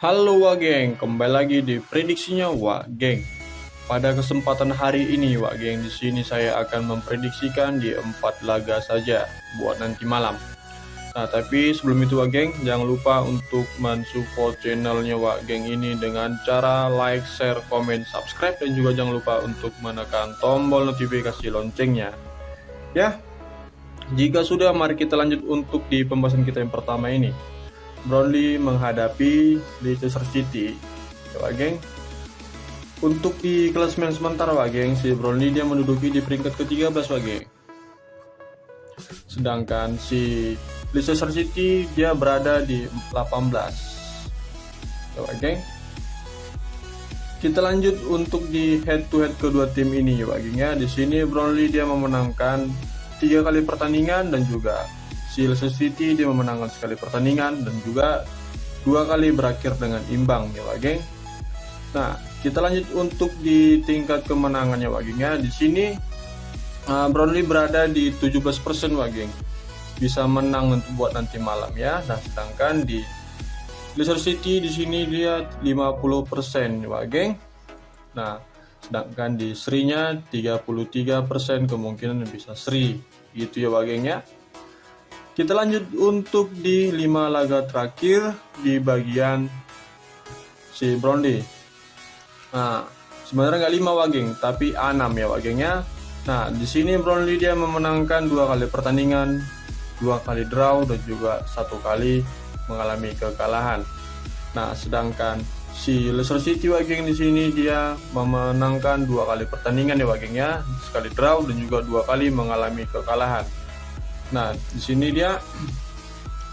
Halo Wak Geng, kembali lagi di prediksinya Wak Geng. Pada kesempatan hari ini Wak Geng, di sini saya akan memprediksikan di 4 laga saja buat nanti malam. Nah, tapi sebelum itu Wak Geng, jangan lupa untuk mensupport channelnya Wak Geng ini dengan cara like, share, komen, subscribe, dan juga jangan lupa untuk menekan tombol notifikasi loncengnya. Ya, jika sudah, mari kita lanjut untuk di pembahasan kita yang pertama ini. Burnley menghadapi Leicester City. Ya, Wak Geng. Untuk di klasemen sementara Wak Geng, si Burnley dia menduduki di peringkat ke-13 Wak Geng. Sedangkan si Leicester City dia berada di 18. Ya, Wak Geng. Kita lanjut untuk di head to head kedua tim ini Wak Geng ya. Di sini Burnley dia memenangkan 3 kali pertandingan dan juga si Leicester City dia memenangkan sekali pertandingan dan juga 2 kali berakhir dengan imbang ya Wak Geng. Nah, kita lanjut untuk di tingkat kemenangannya Wak Geng ya. Di sini Burnley berada di 17% Wak Geng. Bisa menang untuk buat nanti malam ya. Nah, sedangkan di Leicester City di sini dia 50% Wak Geng. Nah, sedangkan di serinya 33% kemungkinan bisa seri. Gitu ya Wak Geng ya. Kita lanjut untuk di 5 laga terakhir di bagian si Burnley. Nah, sebenarnya nggak 5 Wak Geng, tapi 6 ya Wak Geng ya. Nah, di sini Burnley dia memenangkan 2 kali pertandingan, 2 kali draw dan juga 1 kali mengalami kekalahan. Nah, sedangkan si Leicester City Wak Geng di sini dia memenangkan 2 kali pertandingan ya Wak Geng ya, sekali draw dan juga 2 kali mengalami kekalahan. Nah, di sini dia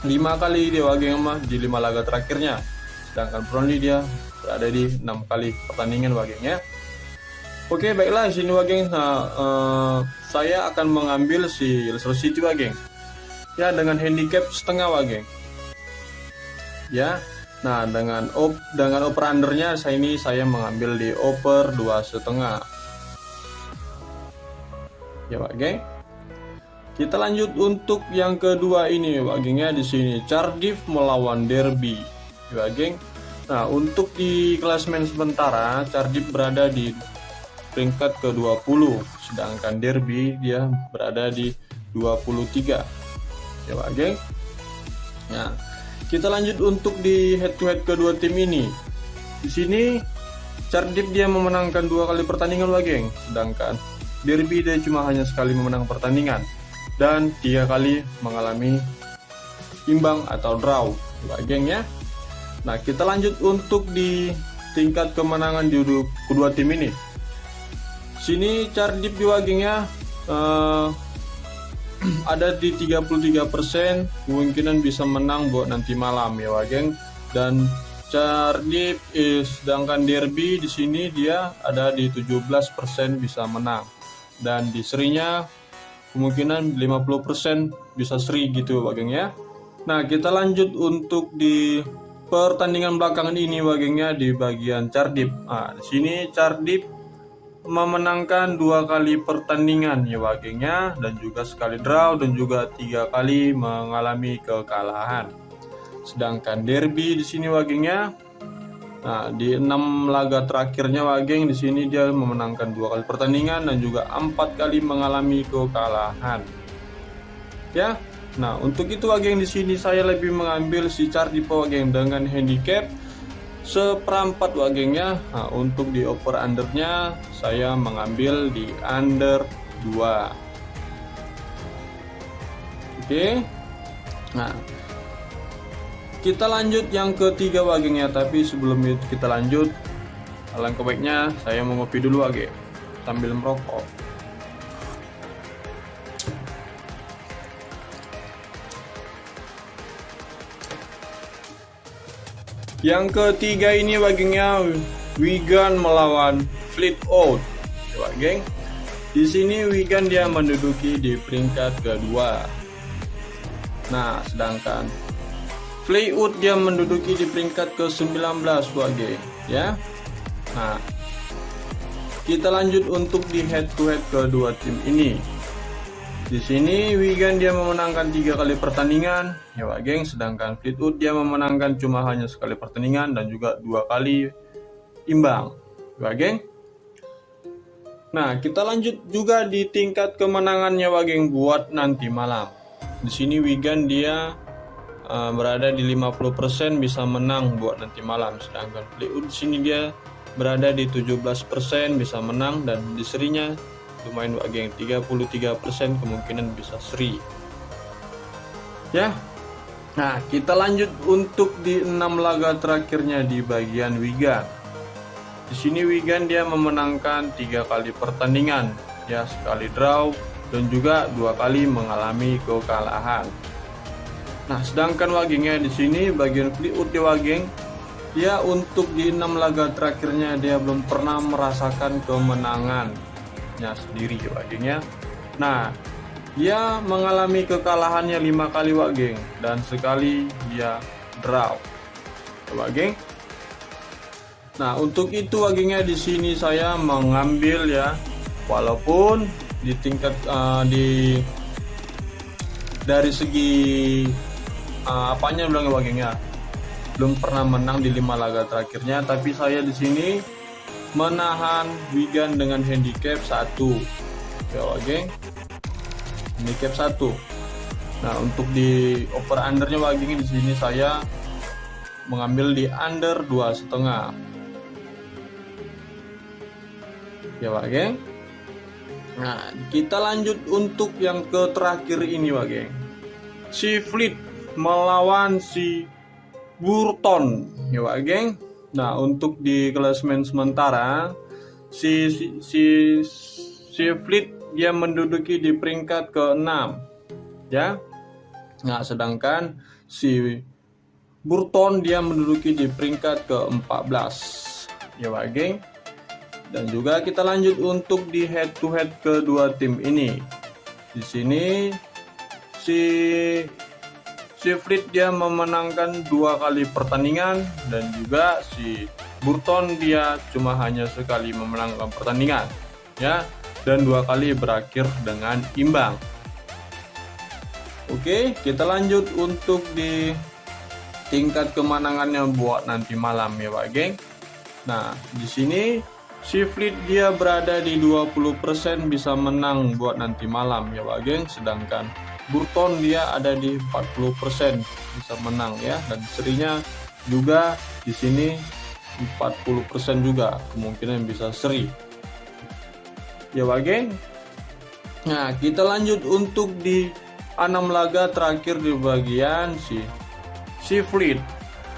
5 kali dia Wak Geng mah di 5 laga terakhirnya. Sedangkan Burnley dia berada di 6 kali pertandingan Wak Geng ya. Oke, baiklah di sini Wak Geng. Nah, saya akan mengambil si Leicester City Wak Geng. Ya, dengan handicap setengah Wak Geng. Ya. Nah, dengan over undernya saya mengambil di over 2,5. Ya Wak Geng. Kita lanjut untuk yang kedua ini Wak Geng ya. Di sini Cardiff melawan Derby Wak Geng. Nah, untuk di klasemen sementara Cardiff berada di peringkat ke-20, sedangkan Derby dia berada di 23 ya Wak Geng. Nah, kita lanjut untuk di head to head kedua tim ini. Di sini Cardiff dia memenangkan 2 kali pertandingan Wak Geng, sedangkan Derby dia cuma hanya sekali memenang pertandingan dan 3 kali mengalami imbang atau draw Wak Geng ya. Nah, kita lanjut untuk di tingkat kemenangan di kedua tim ini. Sini Cardiff di Wak Geng ya ada di 33% kemungkinan bisa menang buat nanti malam ya Wak Geng. Dan Cardiff sedangkan Derby di sini dia ada di 17% bisa menang. Dan di serinya kemungkinan 50% bisa seri gitu Wak Geng ya. Nah, kita lanjut untuk di pertandingan belakangan ini Wak Geng ya di bagian Cardiff. Nah, di sini Cardiff memenangkan 2 kali pertandingan ya Wak Geng ya, dan juga sekali draw dan juga 3 kali mengalami kekalahan. Sedangkan Derby di sini Wak Geng ya. Nah, di 6 laga terakhirnya Wak Geng di sini dia memenangkan 2 kali pertandingan dan juga 4 kali mengalami kekalahan. Ya. Nah, untuk itu Wak Geng di sini saya lebih mengambil si Cardiff Wak Geng dengan handicap 1/4 Wak Geng ya. Nah, untuk di over undernya saya mengambil di under 2. Oke. Nah, kita lanjut yang ketiga Wak Geng ya, tapi sebelum itu kita lanjut, alangkah baiknya saya mau ngopi dulu Wak Geng sambil merokok. Yang ketiga ini Wak Geng ya, Wigan melawan Fleetwood Wak Geng. Di sini Wigan dia menduduki di peringkat kedua. Nah, sedangkan Fleetwood dia menduduki di peringkat ke-19 Wak Geng ya. Nah, kita lanjut untuk di head to head kedua tim ini. Di sini Wigan dia memenangkan 3 kali pertandingan, ya Pak geng. Sedangkan Fleetwood dia memenangkan cuma hanya sekali pertandingan dan juga 2 kali imbang, ya Pak geng. Nah, kita lanjut juga di tingkat kemenangannya Pak geng buat nanti malam. Di sini Wigan dia berada di 50% bisa menang buat nanti malam. Sedangkan Fleetwood di sini dia berada di 17% bisa menang, dan di serinya lumayan Pak geng, 33% kemungkinan bisa seri. Ya. Nah, kita lanjut untuk di 6 laga terakhirnya di bagian Wigan. Di sini Wigan dia memenangkan 3 kali pertandingan, ya, sekali draw dan juga 2 kali mengalami kekalahan. Nah, sedangkan wagengnya di sini bagian Fleetwood di wageng, dia untuk di 6 laga terakhirnya dia belum pernah merasakan kemenangannya sendiri wagengnya. Nah, dia mengalami kekalahannya 5 kali wageng dan sekali dia draw wageng. Nah, untuk itu wagengnya di sini saya mengambil, ya, walaupun di tingkat dari segi apanya bilang wagengnya belum pernah menang di 5 laga terakhirnya, tapi saya di sini menahan Wigan dengan handicap 1, ya wageng, handicap 1. Nah, untuk di over undernya wagengnya di sini saya mengambil di under 2,5, ya wageng. Nah, kita lanjut untuk yang ke terakhir ini wageng, si Fleet melawan si Burton, ya wageng. Nah, untuk di klasemen sementara si Fleet dia menduduki di peringkat ke-6, ya. Nah, sedangkan si Burton dia menduduki di peringkat ke-14, ya wageng. Dan juga kita lanjut untuk di head to head kedua tim ini. Di sini si Fleet dia memenangkan 2 kali pertandingan, dan juga si Burton dia cuma hanya sekali memenangkan pertandingan, ya, dan 2 kali berakhir dengan imbang. Oke, kita lanjut untuk di tingkat kemenangannya buat nanti malam, ya Pak geng. Nah, di sini si Fleet dia berada di 20% bisa menang buat nanti malam, ya Pak geng. Sedangkan Burton dia ada di 40% bisa menang, ya, dan serinya juga di sini 40% juga kemungkinan bisa seri, ya Pak geng. Nah, kita lanjut untuk di 6 laga terakhir di bagian si Fleet,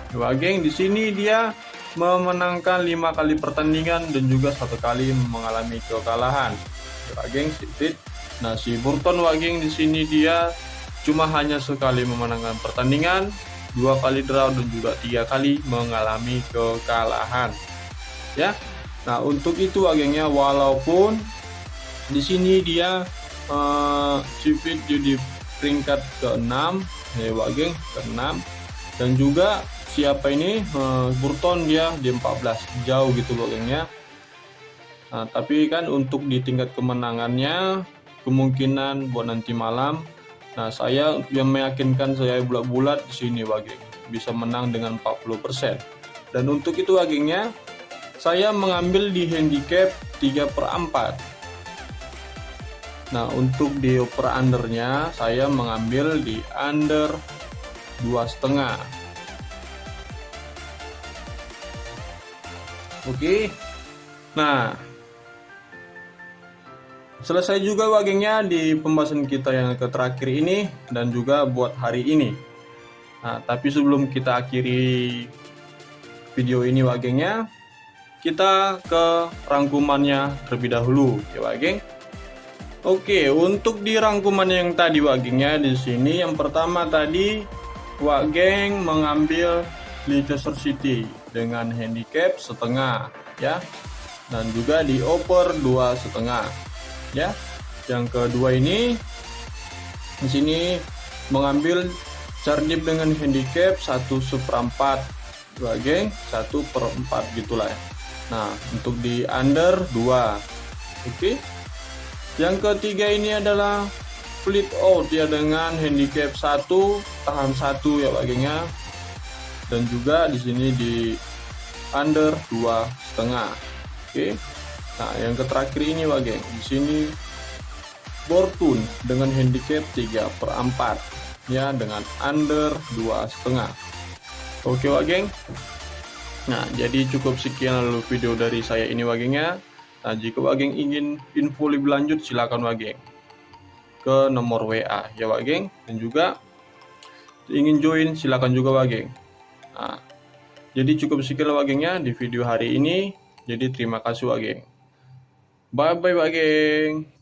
ya Pak geng. Di sini dia memenangkan 5 kali pertandingan dan juga 1 kali mengalami kekalahan, ya Pak geng, si Fleet. Nah, si Burton wageng di sini dia cuma hanya sekali memenangkan pertandingan, 2 kali draw dan juga 3 kali mengalami kekalahan, ya. Nah, untuk itu wagengnya walaupun di sini dia si Fleet di peringkat ke-6, ya wageng, ke-6, dan juga siapa ini Burton dia di 14, jauh gitu wagengnya. Nah, tapi kan untuk di tingkat kemenangannya kemungkinan buat nanti malam, nah saya yang meyakinkan saya bulat-bulat di sini wageng bisa menang dengan 40%. Dan untuk itu wagengnya saya mengambil di handicap 3/4. Nah, untuk di over undernya saya mengambil di under 2,5. Oke. Nah, selesai juga wagengnya di pembahasan kita yang terakhir ini dan juga buat hari ini. Nah, tapi sebelum kita akhiri video ini wagengnya, kita ke rangkumannya terlebih dahulu, ya wageng. Oke, untuk di rangkuman yang tadi wagengnya di sini yang pertama tadi wageng mengambil Leicester City dengan handicap 1,5, ya. Dan juga di over 2,5. Ya, yang kedua ini di sini mengambil Cardiff dengan handicap 1/4, wageng, 1/4 gitulah ya. Nah, untuk di under 2. Oke. Yang ketiga ini adalah fleet out ya dengan handicap 1, tahan 1 ya Pak geng ya. Dan juga di sini di under 2,5. Oke. Nah, yang terakhir ini Pak geng, di sini Fortune dengan handicap 3/4 ya dengan under 2,5. Oke Pak geng. Nah, jadi cukup sekian dulu video dari saya ini Pak geng ya. Nah, jika Pak geng ingin info lebih lanjut silakan Pak geng ke nomor WA ya Pak geng, dan juga ingin join silakan juga Pak geng. Nah, jadi cukup sekian Pak geng ya di video hari ini. Jadi terima kasih Pak geng. Bye bye Pak geng.